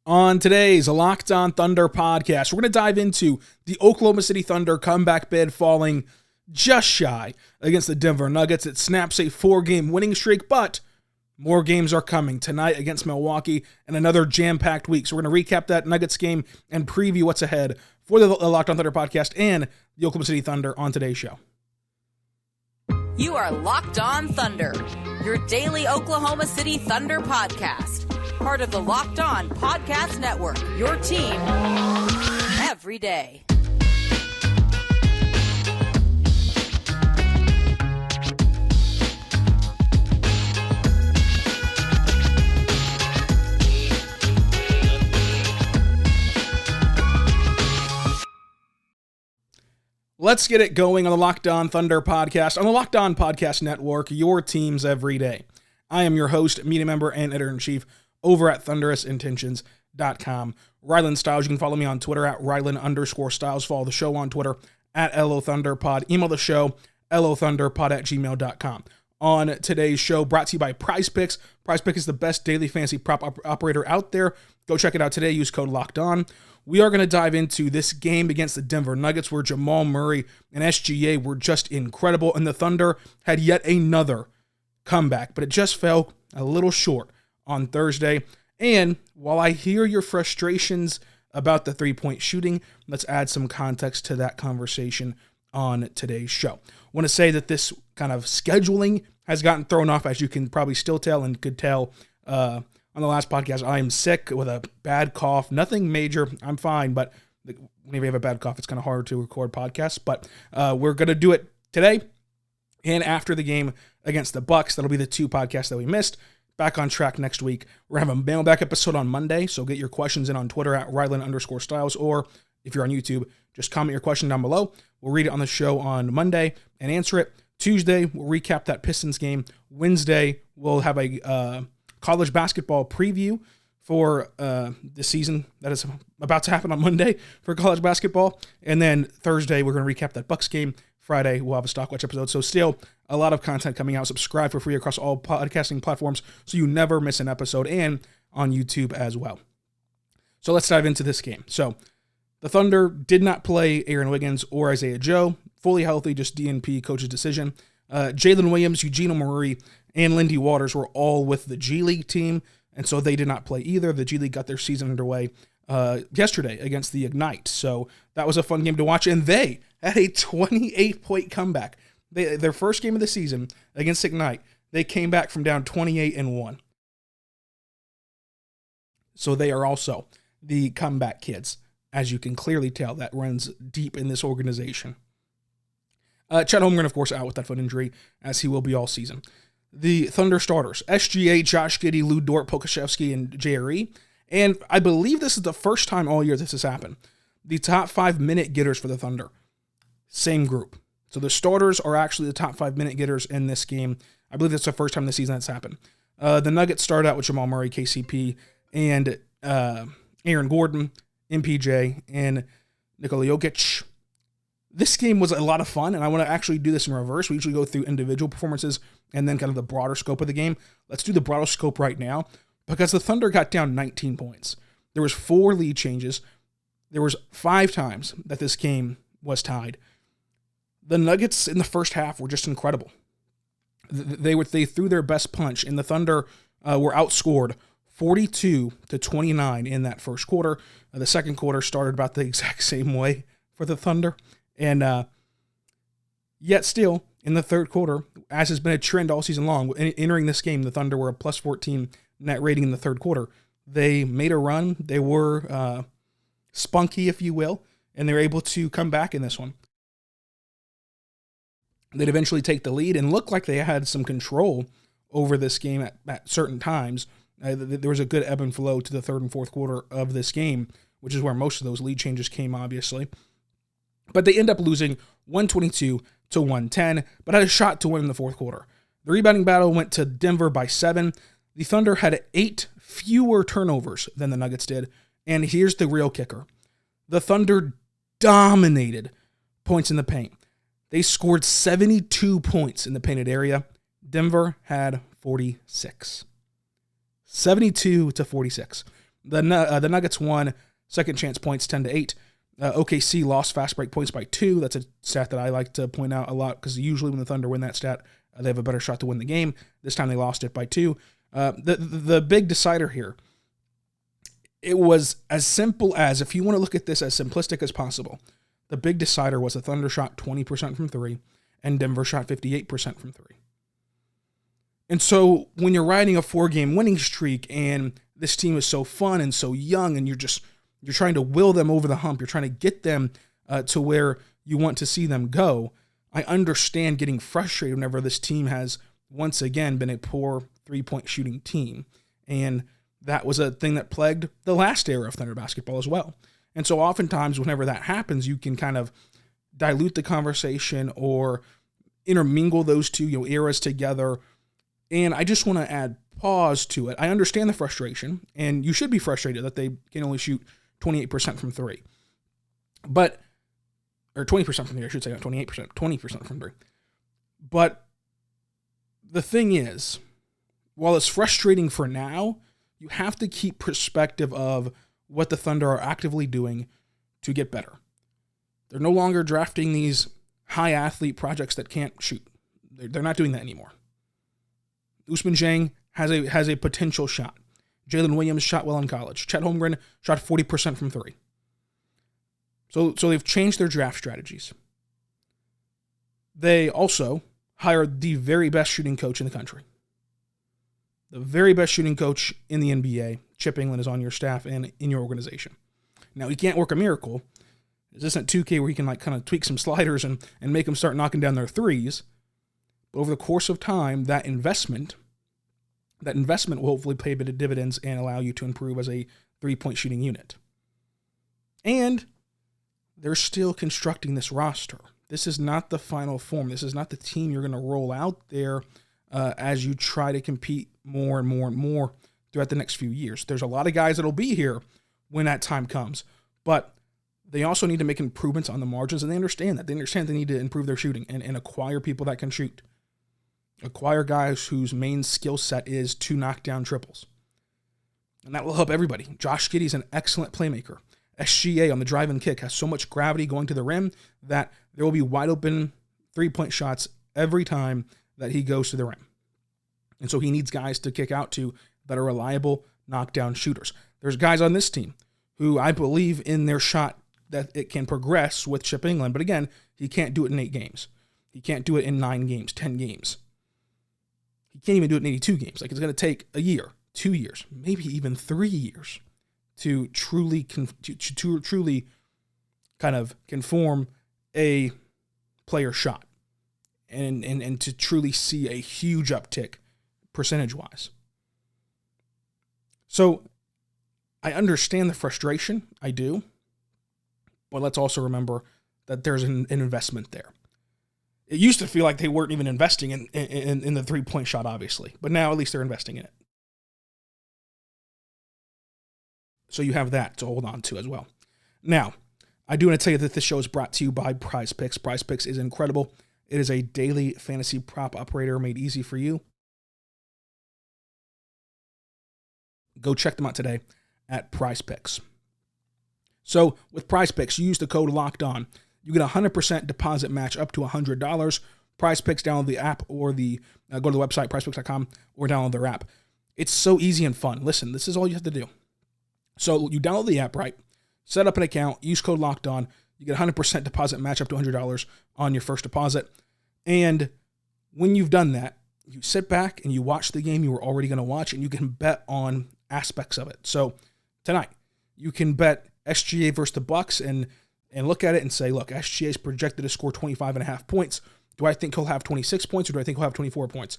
On today's Locked On Thunder podcast, we're going to dive into the Oklahoma City Thunder comeback bid falling just shy against the Denver Nuggets. It snaps a 4-game winning streak, but more games are coming tonight against Milwaukee and another jam-packed week. So we're going to recap that Nuggets game and preview what's ahead for the Locked On Thunder podcast and the Oklahoma City Thunder on today's show. You are Locked On Thunder, your daily Oklahoma City Thunder podcast. Part of the Locked On Podcast Network, your team every day. Let's get it going on the Locked On Thunder podcast on the Locked On Podcast Network, your teams every day. I am your host, media member, and editor-in-chief over at thunderousintentions.com. Rylan Stiles. You can follow me on Twitter at Rylan_Stiles. Follow the show on Twitter at LOThunderPod. Email the show, LOThunderPod@gmail.com. On today's show, brought to you by PrizePicks. PrizePicks is the best daily fantasy prop operator out there. Go check it out today. Use code LOCKEDON. We are going to dive into this game against the Denver Nuggets where Jamal Murray and SGA were just incredible, and the Thunder had yet another comeback, but it just fell a little short on Thursday. And while I hear your frustrations about the three-point shooting, let's add some context to that conversation on today's show. I want to say that this kind of scheduling has gotten thrown off, as you can probably still tell and could tell on the last podcast. I am sick with a bad cough. Nothing major. I'm fine, but whenever you have a bad cough, it's kind of hard to record podcasts. But we're going to do it today and after the game against the Bucks. That'll be the two podcasts that we missed. Back on track next week. We're going to have a mailback episode on Monday, so get your questions in on Twitter at Rylan_Stiles, or if you're on YouTube, just comment your question down below. We'll read it on the show on Monday and answer it. Tuesday, we'll recap that Pistons game. Wednesday, we'll have a college basketball preview for the season that is about to happen on Monday for college basketball. And then Thursday, we're going to recap that Bucks game. Friday, we'll have a Stock Watch episode. So still a lot of content coming out. Subscribe for free across all podcasting platforms so you never miss an episode, and on YouTube as well. So let's dive into this game. So the Thunder did not play Aaron Wiggins or Isaiah Joe. Fully healthy, just DNP coach's decision. Jalen Williams, Eugene Murray, and Lindy Waters were all with the G League team, and so they did not play either. The G League got their season underway yesterday against the Ignite. So that was a fun game to watch, and they had a 28-point comeback. Their first game of the season against Ignite, they came back from down 28 and won. So they are also the comeback kids, as you can clearly tell. That runs deep in this organization. Chet Holmgren, of course, out with that foot injury, as he will be all season. The Thunder starters, SGA, Josh Giddey, Lou Dort, Pokusevski, and JRE. And I believe this is the first time all year this has happened. The top 5 minute getters for the Thunder, same group. So the starters are actually the top 5 minute getters in this game. I believe that's the first time this season that's happened. The Nuggets started out with Jamal Murray, KCP, and Aaron Gordon, MPJ, and Nikola Jokic. This game was a lot of fun, and I want to actually do this in reverse. We usually go through individual performances and then kind of the broader scope of the game. Let's do the broader scope right now, because the Thunder got down 19 points. There was 4 lead changes. There was 5 times that this game was tied. The Nuggets in the first half were just incredible. They threw their best punch, and the Thunder were outscored 42-29 in that first quarter. The second quarter started about the exact same way for the Thunder. And yet still, in the third quarter, as has been a trend all season long, entering this game, the Thunder were a plus 14 net rating in the third quarter. They made a run. They were spunky, if you will, and they were able to come back in this one. They'd eventually take the lead and look like they had some control over this game at certain times. There was a good ebb and flow to the third and fourth quarter of this game, which is where most of those lead changes came, obviously. But they end up losing 122-110, but had a shot to win in the fourth quarter. The rebounding battle went to Denver by 7. The Thunder had 8 fewer turnovers than the Nuggets did, and here's the real kicker. The Thunder dominated points in the paint. They scored 72 points in the painted area. Denver had 46. 72-46. The Nuggets won second chance points 10-8. OKC lost fast break points by 2. That's a stat that I like to point out a lot because usually when the Thunder win that stat, they have a better shot to win the game. This time they lost it by 2. The big decider here, it was as simple as, if you want to look at this as simplistic as possible, the big decider was the Thunder shot 20% from 3 and Denver shot 58% from 3. And so when you're riding a 4-game winning streak and this team is so fun and so young and you're trying to will them over the hump, you're trying to get them to where you want to see them go, I understand getting frustrated whenever this team has once again been a poor 3-point shooting team. And that was a thing that plagued the last era of Thunder basketball as well. And so oftentimes whenever that happens, you can kind of dilute the conversation or intermingle those two eras together. And I just want to add pause to it. I understand the frustration, and you should be frustrated that they can only shoot 28% from 3. Or 20% from 3, I should say, not 28%, 20% from 3. But the thing is, while it's frustrating for now, you have to keep perspective of what the Thunder are actively doing to get better. They're no longer drafting these high athlete projects that can't shoot. They're not doing that anymore. Ousmane Dieng has a potential shot. Jalen Williams shot well in college. Chet Holmgren shot 40% from 3. So they've changed their draft strategies. They also hired the very best shooting coach in the country. The very best shooting coach in the NBA, Chip England, is on your staff and in your organization. Now, he can't work a miracle. This isn't 2K where he can kind of tweak some sliders and make them start knocking down their threes. But over the course of time, that investment will hopefully pay a bit of dividends and allow you to improve as a 3-point shooting unit. And they're still constructing this roster. This is not the final form. This is not the team you're going to roll out there as you try to compete more and more and more throughout the next few years. There's a lot of guys that'll be here when that time comes, but they also need to make improvements on the margins, and they understand that. They understand they need to improve their shooting and acquire people that can shoot. Acquire guys whose main skill set is to knock down triples. And that will help everybody. Josh Giddey is an excellent playmaker. SGA on the drive and kick has so much gravity going to the rim that there will be wide open 3-point shots every time that he goes to the rim. And so he needs guys to kick out to that are reliable knockdown shooters. There's guys on this team who I believe in their shot that it can progress with Chip England. But again, he can't do it in 8 games. He can't do it in 9 games, 10 games. He can't even do it in 82 games. Like, it's going to take a year, 2 years, maybe even 3 years to truly kind of conform a player shot and to truly see a huge uptick percentage-wise. So I understand the frustration. I do. But let's also remember that there's an investment there. It used to feel like they weren't even investing in the 3-point shot, obviously. But now at least they're investing in it. So you have that to hold on to as well. Now, I do want to tell you that this show is brought to you by PrizePicks. PrizePicks is incredible. It is a daily fantasy prop operator made easy for you. Go check them out today at PrizePicks. So with PrizePicks, you use the code LOCKEDON. You get a 100% deposit match up to $100. PrizePicks, download the app or go to the website, prizepicks.com, or download their app. It's so easy and fun. Listen, this is all you have to do. So you download the app, right? Set up an account, use code LOCKEDON. You get a 100% deposit match up to $100 on your first deposit. And when you've done that, you sit back and you watch the game you were already going to watch, and you can bet on aspects of it. So tonight, you can bet SGA versus the Bucks and look at it and say, look, SGA is projected to score 25.5 points. Do I think he'll have 26 points, or do I think he'll have 24 points?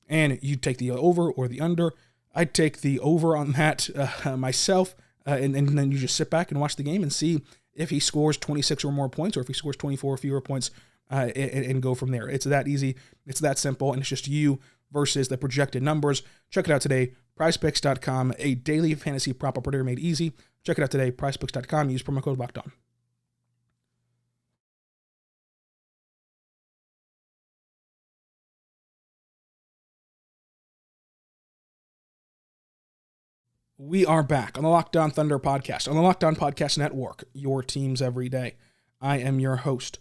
And you take the over or the under. I'd take the over on that myself, and then you just sit back and watch the game and see if he scores 26 or more points, or if he scores 24 or fewer points, and go from there. It's that easy. It's that simple, and it's just you versus the projected numbers. Check it out today, PrizePicks.com, a daily fantasy prop operator made easy. Check it out today, PrizePicks.com. Use promo code LOCKEDON. We are back on the Locked On Thunder podcast, on the Locked On Podcast Network, your teams every day. I am your host,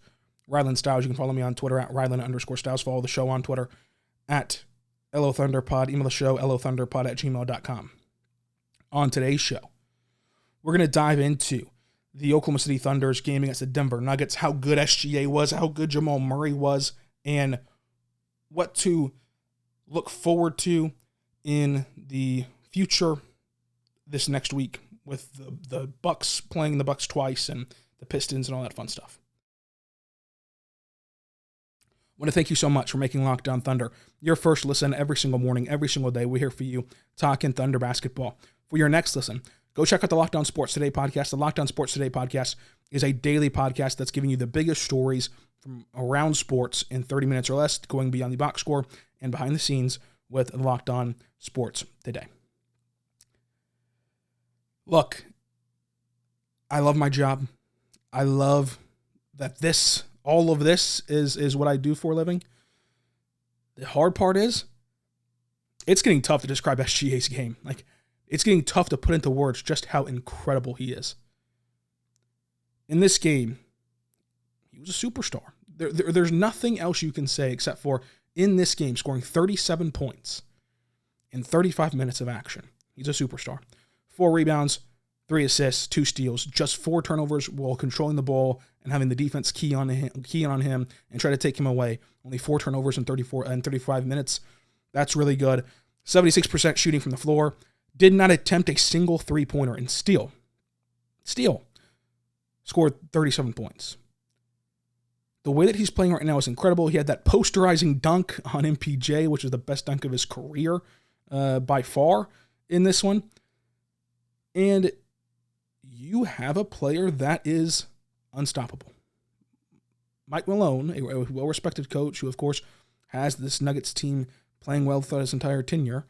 Rylan Stiles. You can follow me on Twitter at Rylan_Stiles. Follow the show on Twitter at LOThunderPod. Email the show, lothunderpod@gmail.com. On today's show, we're going to dive into the Oklahoma City Thunder's game against the Denver Nuggets, how good SGA was, how good Jamal Murray was, and what to look forward to in the future this next week with the Bucks playing the Bucks twice and the Pistons and all that fun stuff. I want to thank you so much for making Locked On Thunder your first listen every single morning, every single day. We're here for you talking Thunder basketball. For your next listen, go check out the Locked On Sports Today podcast. The Locked On Sports Today podcast is a daily podcast that's giving you the biggest stories from around sports in 30 minutes or less, going beyond the box score and behind the scenes with Locked On Sports Today. Look, I love my job. I love that all of this is what I do for a living. The hard part is, it's getting tough to describe SGA's game. Like, it's getting tough to put into words just how incredible he is. In this game, he was a superstar. There's nothing else you can say except for, in this game, scoring 37 points in 35 minutes of action. He's a superstar. 4 rebounds, 3 assists, 2 steals, just 4 turnovers while controlling the ball and having the defense key on him and try to take him away. Only 4 turnovers in 35 minutes. That's really good. 76% shooting from the floor. Did not attempt a single three-pointer and still scored 37 points. The way that he's playing right now is incredible. He had that posterizing dunk on MPJ, which is the best dunk of his career by far in this one. And you have a player that is unstoppable. Mike Malone, a well-respected coach who, of course, has this Nuggets team playing well throughout his entire tenure,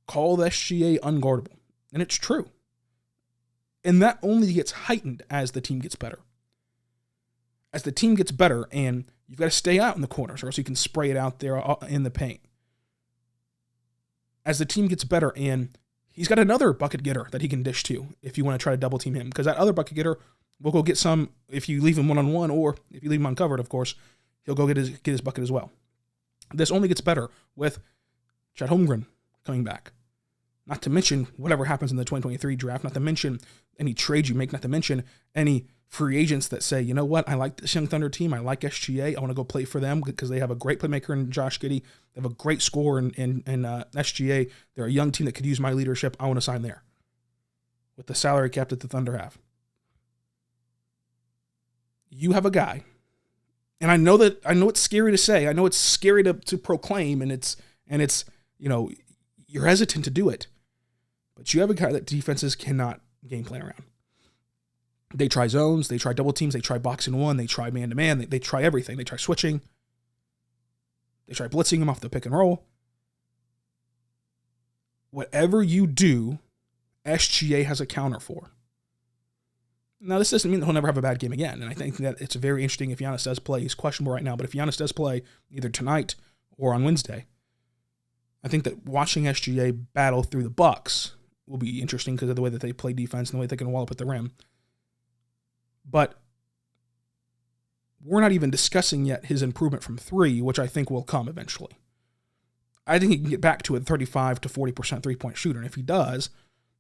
called SGA unguardable. And it's true. And that only gets heightened as the team gets better. As the team gets better, and you've got to stay out in the corners or else you can spray it out there in the paint. As the team gets better, and he's got another bucket getter that he can dish to if you want to try to double team him, because that other bucket getter will go get some if you leave him one-on-one, or if you leave him uncovered, of course, he'll go get his bucket as well. This only gets better with Chet Holmgren coming back. Not to mention whatever happens in the 2023 draft, not to mention any trades you make, not to mention any free agents that say, you know what, I like this young Thunder team, I like SGA, I want to go play for them because they have a great playmaker in Josh Giddey, they have a great scorer in SGA, they're a young team that could use my leadership, I want to sign there. With the salary cap that the Thunder have. You have a guy, and I know it's scary to say, I know it's scary to proclaim, and it's you're hesitant to do it, but you have a guy that defenses cannot game plan around. They try zones, they try double teams, they try boxing one, they try man-to-man, they try everything. They try switching, they try blitzing him off the pick and roll. Whatever you do, SGA has a counter for. Now, this doesn't mean that he'll never have a bad game again, and I think that it's very interesting if Giannis does play. He's questionable right now, but if Giannis does play either tonight or on Wednesday, I think that watching SGA battle through the Bucks will be interesting because of the way that they play defense and the way they can wall up at the rim. But we're not even discussing yet his improvement from 3, which I think will come eventually. I think he can get back to a 35 to 40% three-point shooter, and if he does,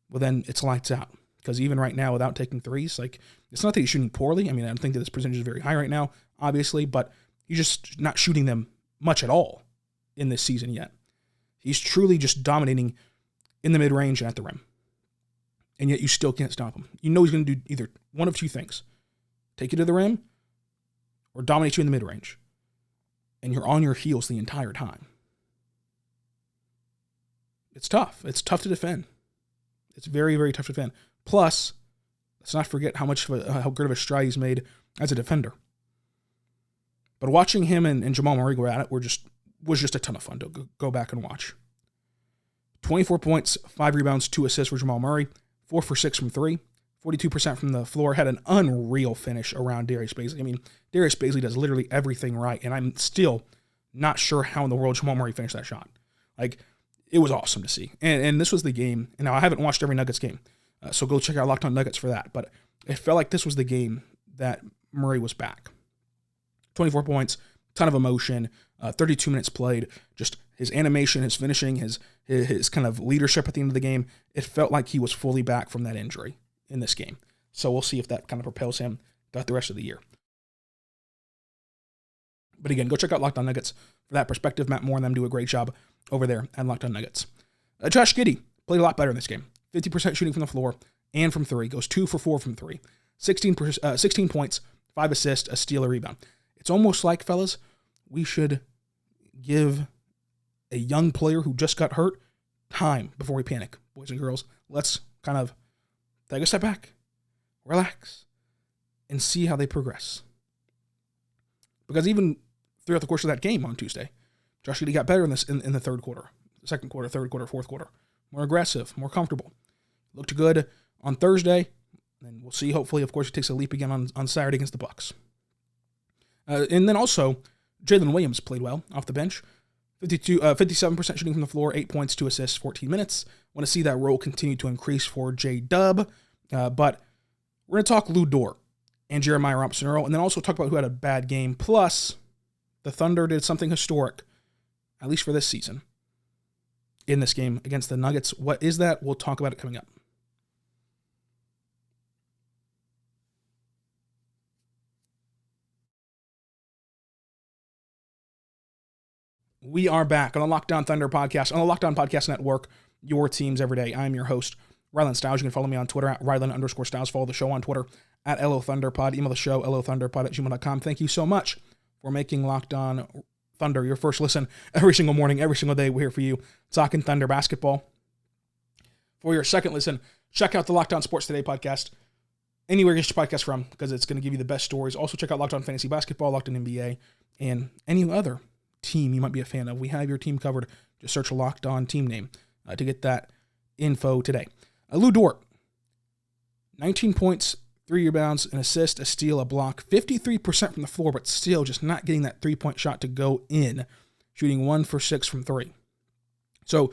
well, then it's lights out. Because even right now, without taking threes, it's not that he's shooting poorly. I mean, I don't think that this percentage is very high right now, obviously, but he's just not shooting them much at all in this season yet. He's truly just dominating in the mid-range and at the rim. And yet you still can't stop him. You know he's going to do either one of two things. Take you to the rim or dominate you in the mid-range. And you're on your heels the entire time. It's tough. It's tough to defend. It's very, very tough to defend. Plus, let's not forget how good of a stride he's made as a defender. But watching him and Jamal Murray go at it was just a ton of fun to go back and watch. 24 points, 5 rebounds, 2 assists for Jamal Murray, 4 for 6 from 3, 42% from the floor, had an unreal finish around Darius Bazley. I mean, Darius Bazley does literally everything right, and I'm still not sure how in the world Jamal Murray finished that shot. it was awesome to see. And this was the game. And now I haven't watched every Nuggets game, so go check out Locked On Nuggets for that. But it felt like this was the game that Murray was back. 24 points, ton of emotion, 32 minutes played, just his animation, his finishing, his kind of leadership at the end of the game. It felt like he was fully back from that injury in this game. So we'll see if that kind of propels him throughout the rest of the year. But again, go check out Locked On Nuggets for that perspective. Matt Moore and them do a great job over there at Locked On Nuggets. Josh Giddey played a lot better in this game. 50% shooting from the floor and from three. Goes 2 for 4 from three. 16 points, 5 assists, a steal, a rebound. It's almost like, fellas, we should give a young player who just got hurt time before we panic. Boys and girls, let's kind of take a step back, relax, and see how they progress. Because even throughout the course of that game on Tuesday, Josh Giddey got better in the third quarter, second quarter, third quarter, fourth quarter. More aggressive, more comfortable. Looked good on Thursday, and we'll see. Hopefully, of course, he takes a leap again on Saturday against the Bucks. And then also, Jalen Williams played well off the bench. 57% shooting from the floor, 8 points, 2 assists, 14 minutes. Want to see that role continue to increase for J-Dub. But we're going to talk Lou Dort and Jeremiah Robinson-Earl, and then also talk about who had a bad game. Plus, the Thunder did something historic, at least for this season, in this game against the Nuggets. What is that? We'll talk about it coming up. We are back on the Locked On Thunder podcast, on the Locked On Podcast Network, your teams every day. I'm your host, Rylan Stiles. You can follow me on Twitter at Rylan_Stiles. Follow the show on Twitter at LOThunderPod. Email the show, LOThunderPod@gmail.com. Thank you so much for making Locked On Thunder your first listen every single morning, every single day. We're here for you, talking Thunder basketball. For your second listen, check out the Locked On Sports Today podcast, anywhere you get your podcast from, because it's going to give you the best stories. Also, check out Locked On Fantasy Basketball, Locked On NBA, and any other team you might be a fan of. We have your team covered. Just search a Locked On team name to get that info today. Lou Dort, 19 points, 3 rebounds, an assist, a steal, a block, 53% from the floor, but still just not getting that three-point shot to go in, shooting 1 for 6 from 3. So,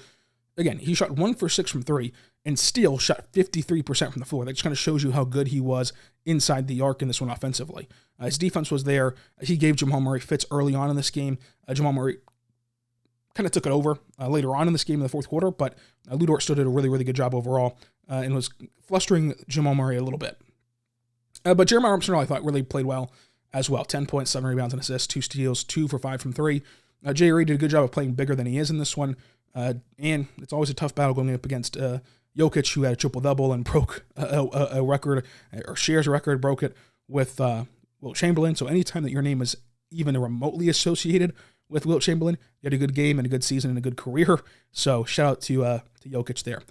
again, he shot 1 for 6 from 3 and still shot 53% from the floor. That just kind of shows you how good he was inside the arc in this one offensively. His defense was there. He gave Jamal Murray fits early on in this game. Jamal Murray kind of took it over later on in this game in the fourth quarter, but Lou Dort still did a really, really good job overall and was flustering Jamal Murray a little bit. But Jeremiah Robinson-Earl, I thought, really played well as well. 10 points, 7 rebounds, and assists, 2 steals, 2 for 5 from 3. Jay Reed did a good job of playing bigger than he is in this one. And it's always a tough battle going up against Jokic, who had a triple-double and broke a record, or shares a record, broke it with Wilt Chamberlain. So anytime that your name is even remotely associated with Wilt Chamberlain, you had a good game and a good season and a good career. So shout out to Jokic there.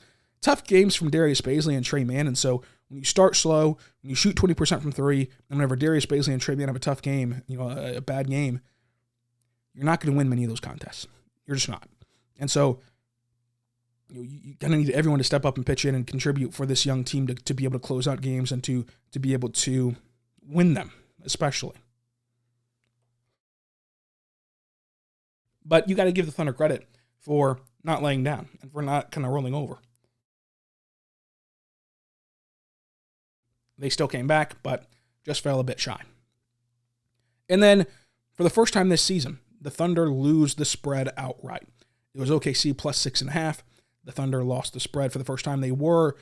Tough games from Darius Bazley and Trey Mann. And so when you start slow, when you shoot 20% from 3, and whenever Darius Bazley and Trey Mann have a tough game, a bad game, you're not going to win many of those contests. You're just not. And so you kind of need everyone to step up and pitch in and contribute for this young team to be able to close out games and to be able to win them, especially. But you got to give the Thunder credit for not laying down and for not kind of rolling over. They still came back, but just fell a bit shy. And then, for the first time this season, the Thunder lose the spread outright. It was OKC plus 6.5. The Thunder lost the spread for the first time. They were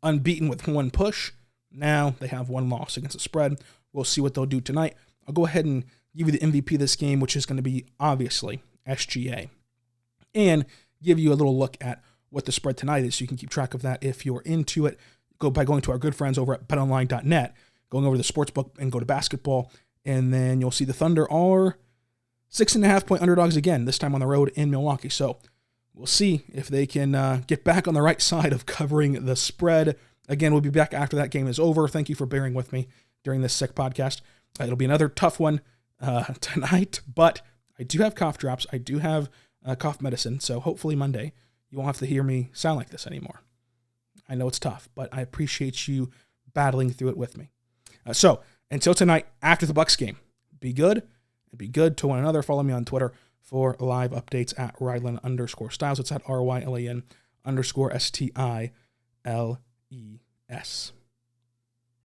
unbeaten with one push. Now they have one loss against the spread. We'll see what they'll do tonight. I'll go ahead and give you the MVP of this game, which is going to be, obviously, SGA. And give you a little look at what the spread tonight is so you can keep track of that if you're into it. Go by going to our good friends over at betonline.net, going over to the sportsbook and go to basketball, and then you'll see the Thunder are 6.5-point underdogs again, this time on the road in Milwaukee. So we'll see if they can get back on the right side of covering the spread. Again, we'll be back after that game is over. Thank you for bearing with me during this sick podcast. It'll be another tough one tonight, but I do have cough drops. I do have cough medicine, so hopefully Monday you won't have to hear me sound like this anymore. I know it's tough, but I appreciate you battling through it with me. So until tonight, after the Bucks game, be good and be good to one another. Follow me on Twitter for live updates at Rylan_Styles. It's at RYLAN_STILES.